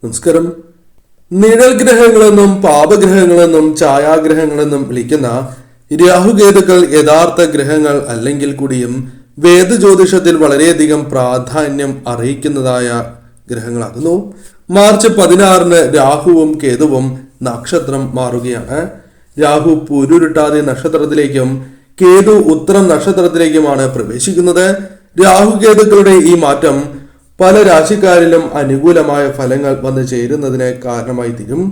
നമസ്കാരം. നിഴൽ ഗ്രഹങ്ങളെന്നും പാപഗ്രഹങ്ങളെന്നും ഛായാഗ്രഹങ്ങളെന്നും വിളിക്കുന്ന രാഹുകേതുക്കൾ യഥാർത്ഥ ഗ്രഹങ്ങൾ അല്ലെങ്കിൽ കൂടിയും വേദജ്യോതിഷത്തിൽ വളരെയധികം പ്രാധാന്യം അറിയിക്കുന്നതായ ഗ്രഹങ്ങളാകുന്നു. മാർച്ച് 16 രാഹുവും കേതുവും നക്ഷത്രം മാറുകയാണ്. രാഹു പുരുരുട്ടാതി നക്ഷത്രത്തിലേക്കും കേതു ഉത്തരം നക്ഷത്രത്തിലേക്കുമാണ് പ്രവേശിക്കുന്നത്. രാഹുകേതുക്കളുടെ ഈ മാറ്റം പല രാശിക്കാരിലും അനുകൂലമായ ഫലങ്ങൾ വന്നു ചേരുന്നതിന് കാരണമായി തീരും.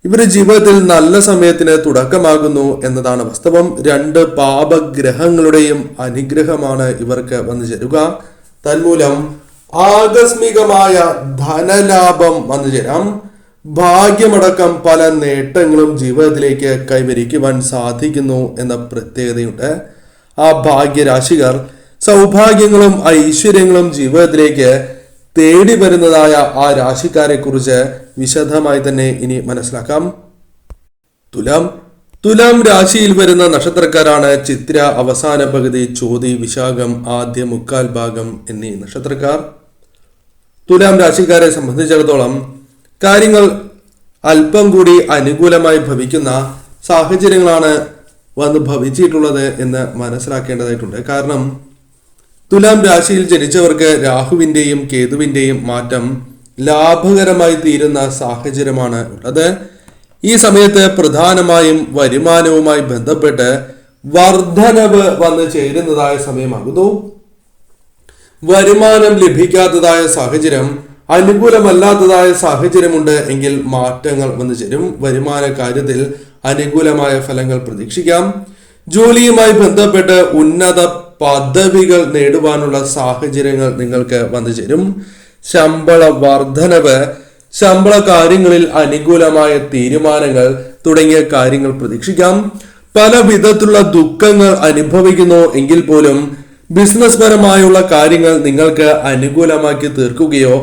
ഇവരുടെ ജീവിതത്തിൽ നല്ല സമയത്തിന് തുടക്കമാകുന്നു എന്നതാണ് വാസ്തവം. 2 പാപഗ്രഹങ്ങളുടെയും അനുഗ്രഹമാണ് ഇവർക്ക് വന്നു ചേരുക. തന്മൂലം ആകസ്മികമായ ധനലാഭം വന്നു ചേരാം. ഭാഗ്യമടക്കം പല നേട്ടങ്ങളും ജീവിതത്തിലേക്ക് കൈവരിക്കുവാൻ സാധിക്കുന്നു എന്ന പ്രത്യേകതയുണ്ട്. ആ ഭാഗ്യരാശികർ സൗഭാഗ്യങ്ങളും ഐശ്വര്യങ്ങളും ജീവിതത്തിലേക്ക് തേടി വരുന്നതായ ആ രാശിക്കാരെ കുറിച്ച് വിശദമായി തന്നെ ഇനി മനസ്സിലാക്കാം. തുലാം രാശിയിൽ വരുന്ന നക്ഷത്രക്കാരാണ് ചിത്ര അവസാന പകുതി, ചോതി, വിശാഖം ആദ്യ മുക്കാൽ ഭാഗം എന്നീ നക്ഷത്രക്കാർ. തുലാം രാശിക്കാരെ സംബന്ധിച്ചിടത്തോളം കാര്യങ്ങൾ അല്പം കൂടി അനുകൂലമായി ഭവിക്കുന്ന സാഹചര്യങ്ങളാണ് വന്ന് ഭവിച്ചിട്ടുള്ളത് എന്ന് മനസ്സിലാക്കേണ്ടതായിട്ടുണ്ട്. കാരണം തുലാം രാശിയിൽ ജനിച്ചവർക്ക് രാഹുവിന്റെയും കേതുവിന്റെയും മാറ്റം ലാഭകരമായി തീരുന്ന സാഹചര്യമാണ് ഉള്ളത്. ഈ സമയത്ത് പ്രധാനമായും വരുമാനവുമായി ബന്ധപ്പെട്ട് വർധനവ് വന്നു ചേരുന്നതായ സമയമാകുന്നു. വരുമാനം ലഭിക്കാത്തതായ സാഹചര്യം, അനുകൂലമല്ലാത്തതായ സാഹചര്യമുണ്ട് എങ്കിൽ മാറ്റങ്ങൾ വന്നു ചേരും. വരുമാന കാര്യത്തിൽ അനുകൂലമായ ഫലങ്ങൾ പ്രതീക്ഷിക്കാം. ജോലിയുമായി ബന്ധപ്പെട്ട് ഉന്നത പദവികൾ നേടുവാനുള്ള സാഹചര്യങ്ങൾ നിങ്ങൾക്ക് വന്നു ചേരും. ശമ്പള വർധനവ്, ശമ്പള കാര്യങ്ങളിൽ അനുകൂലമായ തീരുമാനങ്ങൾ തുടങ്ങിയ കാര്യങ്ങൾ പ്രതീക്ഷിക്കാം. പല വിധത്തിലുള്ള ദുഃഖങ്ങൾ അനുഭവിക്കുന്നു എങ്കിൽ പോലും ബിസിനസ് പരമായുള്ള കാര്യങ്ങൾ നിങ്ങൾക്ക് അനുകൂലമാക്കി തീർക്കുകയോ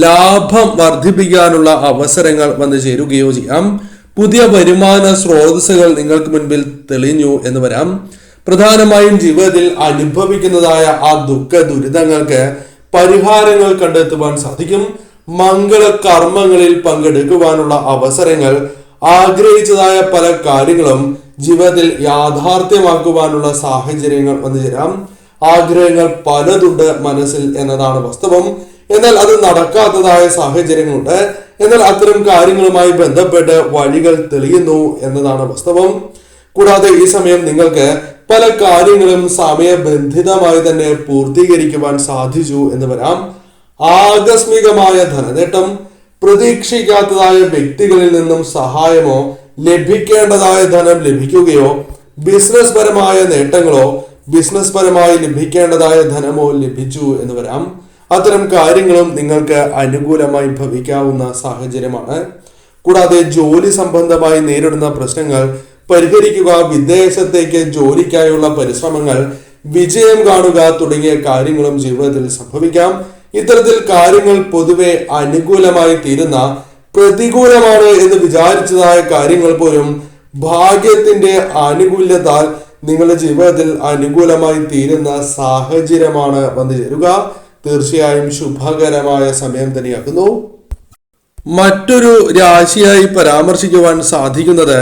ലാഭം വർദ്ധിപ്പിക്കാനുള്ള അവസരങ്ങൾ വന്നു ചേരുകയോ ചെയ്യാം. പുതിയ വരുമാന സ്രോതസ്സുകൾ നിങ്ങൾക്ക് മുൻപിൽ തെളിഞ്ഞു എന്ന് വരാം. പ്രധാനമായും ജീവിതത്തിൽ അനുഭവിക്കുന്നതായ ആ ദുഃഖ ദുരിതങ്ങൾക്ക് പരിഹാരങ്ങൾ കണ്ടെത്തുവാൻ സാധിക്കും. മംഗള കർമ്മങ്ങളിൽ പങ്കെടുക്കുവാനുള്ള അവസരങ്ങൾ, ആഗ്രഹിച്ചതായ പല കാര്യങ്ങളും ജീവിതത്തിൽ യാഥാർത്ഥ്യമാക്കുവാനുള്ള സാഹചര്യങ്ങൾ വന്നു ചേരാം. ആഗ്രഹങ്ങൾ പലതുണ്ട് മനസ്സിൽ എന്നതാണ് വാസ്തവം. എന്നാൽ അത് നടക്കാത്തതായ സാഹചര്യങ്ങളുണ്ട്. എന്നാൽ അത്തരം കാര്യങ്ങളുമായി ബന്ധപ്പെട്ട് വഴികൾ തെളിയുന്നു എന്നതാണ് വാസ്തവം. കൂടാതെ ഈ സമയം നിങ്ങൾക്ക് പല കാര്യങ്ങളും സമയബന്ധിതമായി തന്നെ പൂർത്തീകരിക്കുവാൻ സാധിച്ചു എന്ന് വരാം. ആകസ്മികമായ ധനനേട്ടം, പ്രതീക്ഷിക്കാത്തതായ വ്യക്തികളിൽ നിന്നും സഹായമോ ലഭിക്കേണ്ടതായ ധനം ലഭിക്കുകയോ ബിസിനസ് പരമായ നേട്ടങ്ങളോ ബിസിനസ് പരമായി ലഭിക്കേണ്ടതായ ധനമോ ലഭിച്ചു എന്ന് വരാം. അത്തരം കാര്യങ്ങളും നിങ്ങൾക്ക് അനുകൂലമായി ഭവിക്കാവുന്ന സാഹചര്യമാണ്. കൂടാതെ ജോലി സംബന്ധമായി നേരിടുന്ന പ്രശ്നങ്ങൾ പരിഹരിക്കുക, വിദേശത്തേക്ക് ജോലിക്കായുള്ള പരിശ്രമങ്ങൾ വിജയം കാണുക തുടങ്ങിയ കാര്യങ്ങളും ജീവിതത്തിൽ സംഭവിക്കാം. ഇത്തരത്തിൽ കാര്യങ്ങൾ പൊതുവെ അനുകൂലമായി തീരുന്ന, പ്രതികൂലമാണ് എന്ന് വിചാരിച്ചതായ കാര്യങ്ങൾ പോലും ഭാഗ്യത്തിന്റെ ആനുകൂല്യത്താൽ നിങ്ങളുടെ ജീവിതത്തിൽ അനുകൂലമായി തീരുന്ന സാഹചര്യമാണ് വന്നു ചേരുക. തീർച്ചയായും ശുഭകരമായ സമയം തന്നെയാക്കുന്നു. മറ്റൊരു രാശിയായി പരാമർശിക്കുവാൻ സാധിക്കുന്നത്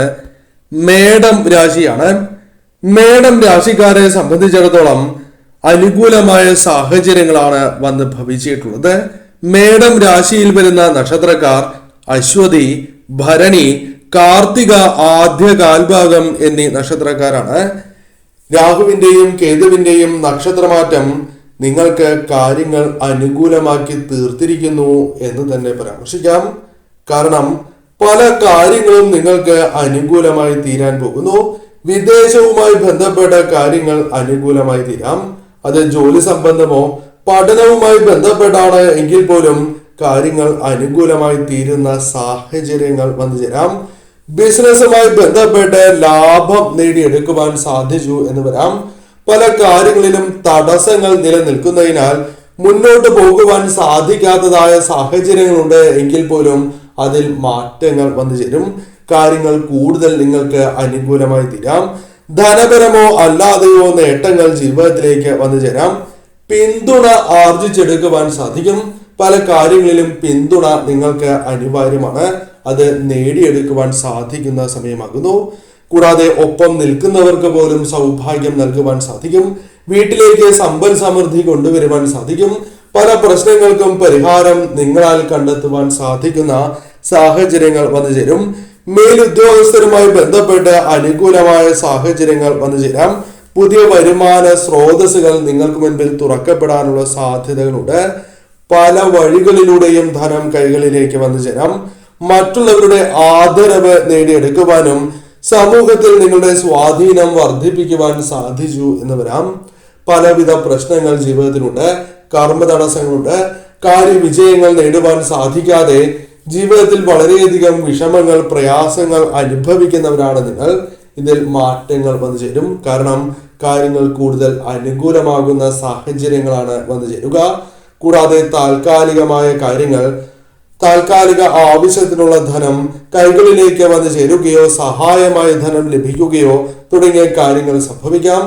മേടം രാശിയാണ്. മേടം രാശിക്കാരെ സംബന്ധിച്ചിടത്തോളം അനുകൂലമായ സാഹചര്യങ്ങളാണ് വന്ന് ഭവിച്ചിട്ടുള്ളത്. മേടം രാശിയിൽ വരുന്ന നക്ഷത്രക്കാർ അശ്വതി, ഭരണി, കാർത്തിക ആദ്യ കാൽഭാഗം എന്നീ നക്ഷത്രക്കാരാണ്. രാഹുവിന്റെയും കേതുവിന്റെയും നക്ഷത്രമാറ്റം നിങ്ങൾക്ക് കാര്യങ്ങൾ അനുകൂലമാക്കി തീർത്തിരിക്കുന്നു എന്ന് തന്നെ പരാമർശിക്കാം. കാരണം പല കാര്യങ്ങളും നിങ്ങൾക്ക് അനുകൂലമായി തീരാൻ പോകുന്നു. വിദേശവുമായി ബന്ധപ്പെട്ട കാര്യങ്ങൾ അനുകൂലമായി തീരാം. അത് ജോലി സംബന്ധമോ പഠനവുമായി ബന്ധപ്പെട്ടാണ് എങ്കിൽ പോലും കാര്യങ്ങൾ അനുകൂലമായി തീരുന്ന സാഹചര്യങ്ങൾ വന്നു ചേരാം. ബിസിനസ്സുമായി ബന്ധപ്പെട്ട് ലാഭം നേടിയെടുക്കുവാൻ സാധിച്ചു എന്ന് വരാം. പല കാര്യങ്ങളിലും തടസ്സങ്ങൾ നിലനിൽക്കുന്നതിനാൽ മുന്നോട്ട് പോകുവാൻ സാധിക്കാത്തതായ സാഹചര്യങ്ങളുണ്ട് എങ്കിൽ പോലും അതിൽ മാറ്റങ്ങൾ വന്നു ചേരും. കാര്യങ്ങൾ കൂടുതൽ നിങ്ങൾക്ക് അനുകൂലമായി തീരാം. ധനപരമോ അല്ലാതെയോ നേട്ടങ്ങൾ ജീവിതത്തിലേക്ക് വന്നു ചേരാം. പിന്തുണ ആർജിച്ചെടുക്കുവാൻ സാധിക്കും. പല കാര്യങ്ങളിലും പിന്തുണ നിങ്ങൾക്ക് അനിവാര്യമാണ്. അത് നേടിയെടുക്കുവാൻ സാധിക്കുന്ന സമയമാകുന്നു. കൂടാതെ ഒപ്പം നിൽക്കുന്നവർക്ക് പോലും സൗഭാഗ്യം നൽകുവാൻ സാധിക്കും. വീട്ടിലേക്ക് സമ്പൽ സമൃദ്ധി കൊണ്ടുവരുവാൻ സാധിക്കും. പല പ്രശ്നങ്ങൾക്കും പരിഹാരം നിങ്ങളാൽ കണ്ടെത്തുവാൻ സാധിക്കുന്ന സാഹചര്യങ്ങൾ വന്നു ചേരും. മേലുദ്യോഗസ്ഥരുമായി ബന്ധപ്പെട്ട് അനുകൂലമായ സാഹചര്യങ്ങൾ വന്നു ചേരാം. പുതിയ വരുമാന സ്രോതസ്സുകൾ നിങ്ങൾക്ക് മുൻപിൽ തുറക്കപ്പെടാനുള്ള സാധ്യതകളുണ്ട്. പല വഴികളിലൂടെയും ധനം കൈകളിലേക്ക് വന്നു ചേരാം. മറ്റുള്ളവരുടെ ആദരവ് നേടിയെടുക്കുവാനും സമൂഹത്തിൽ നിങ്ങളുടെ സ്വാധീനം വർദ്ധിപ്പിക്കുവാൻ സാധിച്ചു എന്ന് വരാം. പലവിധ പ്രശ്നങ്ങൾ ജീവിതത്തിലുണ്ട്. കർമ്മ തടസ്സങ്ങളുണ്ട്. കാര്യവിജയങ്ങൾ നേടുവാൻ സാധിക്കാതെ ജീവിതത്തിൽ വളരെയധികം വിഷമങ്ങൾ, പ്രയാസങ്ങൾ അനുഭവിക്കുന്നവരാണ് നിങ്ങൾ. ഇതിൽ മാറ്റങ്ങൾ വന്നു ചേരും. കാരണം കാര്യങ്ങൾ കൂടുതൽ അനുകൂലമാകുന്ന സാഹചര്യങ്ങളാണ് വന്നു ചേരുക. കൂടാതെ താൽക്കാലികമായ കാര്യങ്ങൾ, താൽക്കാലിക ആവശ്യത്തിനുള്ള ധനം കൈകളിലേക്ക് വന്നു ചേരുകയോ സഹായമായ ധനം ലഭിക്കുകയോ തുടങ്ങിയ കാര്യങ്ങൾ സംഭവിക്കാം.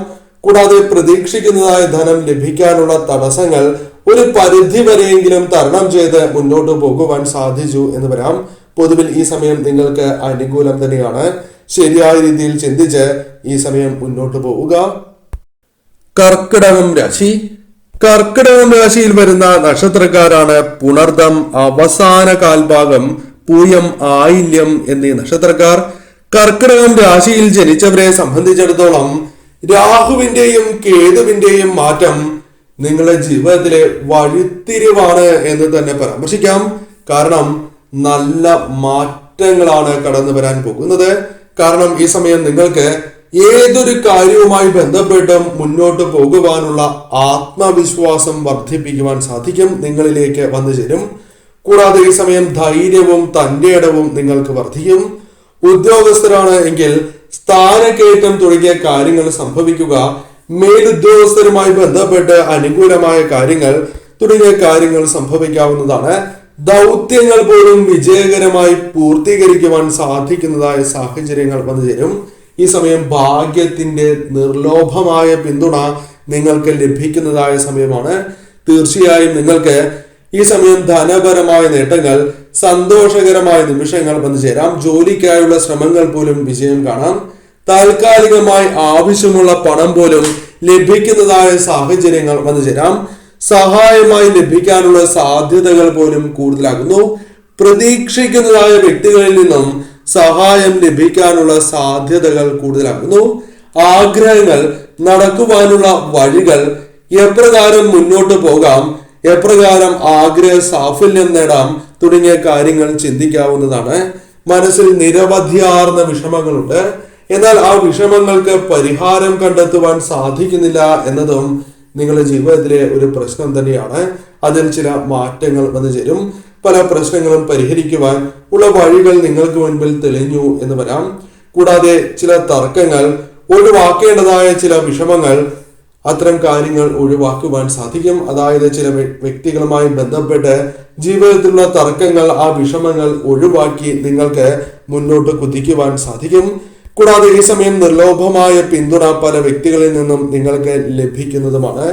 കൂടാതെ പ്രതീക്ഷിക്കുന്നതായ ധനം ലഭിക്കാനുള്ള തടസ്സങ്ങൾ ഒരു പരിധി വരെയെങ്കിലും തരണം ചെയ്ത് മുന്നോട്ട് പോകുവാൻ സാധിച്ചു എന്ന് വരാം. പൊതുവിൽ ഈ സമയം നിങ്ങൾക്ക് അനുകൂലം തന്നെയാണ്. ശരിയായ രീതിയിൽ ചിന്തിച്ച് ഈ സമയം മുന്നോട്ട് പോവുക. കർക്കിടകം രാശി. കർക്കിടകം രാശിയിൽ വരുന്ന നക്ഷത്രക്കാരാണ് പുണർദം, അവസാന കാൽഭാഗം, പൂയം, ആയില്യം എന്നീ നക്ഷത്രക്കാർ. കർക്കിടകം രാശിയിൽ ജനിച്ചവരെ സംബന്ധിച്ചിടത്തോളം രാഹുവിന്റെയും കേതുവിന്റെയും മാറ്റം നിങ്ങളുടെ ജീവിതത്തിലെ വഴിത്തിരിവാണ് എന്ന് തന്നെ പരാമർശിക്കാം. കാരണം നല്ല മാറ്റങ്ങളാണ് കടന്നു വരാൻ പോകുന്നത്. കാരണം ഈ സമയം നിങ്ങൾക്ക് ഏതൊരു കാര്യവുമായി ബന്ധപ്പെട്ടും മുന്നോട്ട് പോകുവാനുള്ള ആത്മവിശ്വാസം വർദ്ധിപ്പിക്കുവാൻ സാധിക്കും, നിങ്ങളിലേക്ക് വന്നു ചേരും. കൂടാതെ ഈ സമയം ധൈര്യവും തന്റെ ഇടവും നിങ്ങൾക്ക് വർദ്ധിക്കും. ഉദ്യോഗസ്ഥരാണ് എങ്കിൽ സ്ഥാനക്കയറ്റം തുടങ്ങിയ കാര്യങ്ങൾ സംഭവിക്കുക, മേലുദ്യോഗസ്ഥരുമായി ബന്ധപ്പെട്ട് അനുകൂലമായ കാര്യങ്ങൾ തുടങ്ങിയ കാര്യങ്ങൾ സംഭവിക്കാവുന്നതാണ്. ദൗത്യങ്ങൾ പോലും വിജയകരമായി പൂർത്തീകരിക്കുവാൻ സാധിക്കുന്നതായ സാഹചര്യങ്ങൾ വന്നു ചേരും. ഈ സമയം ഭാഗ്യത്തിന്റെ നിർലോഭമായ പിന്തുണ നിങ്ങൾക്ക് ലഭിക്കുന്നതായ സമയമാണ്. തീർച്ചയായും നിങ്ങൾക്ക് ഈ സമയം ധനപരമായ നേട്ടങ്ങൾ, സന്തോഷകരമായ നിമിഷങ്ങൾ വന്നു ചേരാം. ജോലിക്കായുള്ള ശ്രമങ്ങൾ പോലും വിജയം കാണാം. താൽക്കാലികമായി ആവശ്യമുള്ള പണം പോലും ലഭിക്കുന്നതായ സാഹചര്യങ്ങൾ വന്നു ചേരാം. സഹായമായി ലഭിക്കാനുള്ള സാധ്യതകൾ പോലും കൂടുതലാകുന്നു. പ്രതീക്ഷിക്കുന്നതായ വ്യക്തികളിൽ നിന്നും സഹായം ലഭിക്കാനുള്ള സാധ്യതകൾ കൂടുതലാകുന്നു. ആഗ്രഹങ്ങൾ നടക്കുവാനുള്ള വഴികൾ, എപ്രകാരം മുന്നോട്ട് പോകാം, എപ്രകാരം ആഗ്രഹ സാഫല്യം നേടാം തുടങ്ങിയ കാര്യങ്ങൾ ചിന്തിക്കാവുന്നതാണ്. മനസ്സിൽ നിരവധിയാർന്ന വിഷമങ്ങളുണ്ട്. എന്നാൽ ആ വിഷമങ്ങൾക്ക് പരിഹാരം കണ്ടെത്തുവാൻ സാധിക്കുന്നില്ല എന്നതും നിങ്ങളുടെ ജീവിതത്തിലെ ഒരു പ്രശ്നം തന്നെയാണ്. അതിൽ ചില മാറ്റങ്ങൾ വന്നു ചേരും. പല പ്രശ്നങ്ങളും പരിഹരിക്കുവാൻ ഉള്ള വഴികൾ നിങ്ങൾക്ക് മുൻപിൽ തെളിഞ്ഞു എന്ന് വരാം. കൂടാതെ ചില തർക്കങ്ങൾ, ഒഴിവാക്കേണ്ടതായ ചില വിഷമങ്ങൾ, അത്തരം കാര്യങ്ങൾ ഒഴിവാക്കുവാൻ സാധിക്കും. അതായത് ചില വ്യക്തികളുമായി ബന്ധപ്പെട്ട് ജീവിതത്തിലുള്ള തർക്കങ്ങൾ, ആ വിഷമങ്ങൾ ഒഴിവാക്കി നിങ്ങൾക്ക് മുന്നോട്ട് കുതിക്കുവാൻ സാധിക്കും. കൂടാതെ ഈ സമയം നിർലോഭമായ പിന്തുണ പല വ്യക്തികളിൽ നിന്നും നിങ്ങൾക്ക് ലഭിക്കുന്നതുമാണ്.